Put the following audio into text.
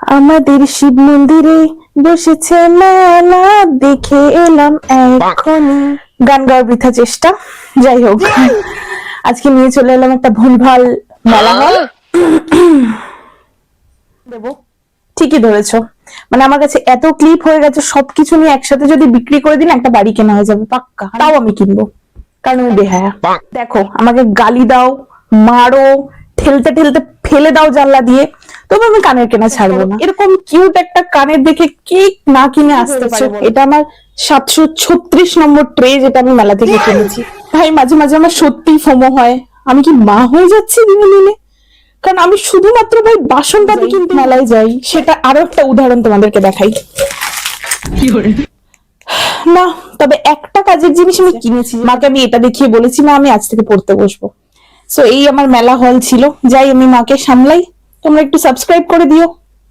আমাদের শিব মন্দিরে বসেছে মেলা, দেখে এলাম এখনই। গান গাওয়ার বৃথা চেষ্টা। যাই হোক, আজকে নিয়ে চলে এলাম একটা ভুলভাল মেলা হল। দেবো, ঠিকই ধরেছো। মানে আমার কাছে এত ক্লিপ হয়ে গেছে, সবকিছু নিয়ে একসাথে যদি বিক্রি করে দিন একটা বাড়ি কেনা হয়ে যাবে পাক্কা। তাও আমি কিনবো, কারণ আমি বেহায়া। দেখো, আমাকে গালি দাও, মারো, ঠেলতে ঠেলতে ফেলে দাও জানলা দিয়ে, তবে আমি কানের কেনা ছাড়বো না। এরকম কিউট একটা কানের দেখে কে না কিনে আসতে পারে? এটা আমার 736 নম্বর ট্রে, যেটা আমি মেলা থেকে কিনেছি। ভাই, মাঝে মাঝে আমার সত্যি ফোমো হয়, আমি কি মা হয়ে যাচ্ছি দিনে দিনে? কারণ আমি শুধুমাত্র ভাই বাসনপাতি কিনতে মেলায় যাই। সেটা আরো একটা উদাহরণ তোমাদেরকে দেখাই। না, তবে একটা কাজের জিনিস আমি কিনেছি, মাকে আমি এটা দেখিয়ে বলেছি মা আমি আজ থেকে পড়তে বসবো। সো এই আমার মেলা হল ছিল। যাই, আমি মাকে সামলাই। তোমরা একটু সাবস্ক্রাইব করে দিও।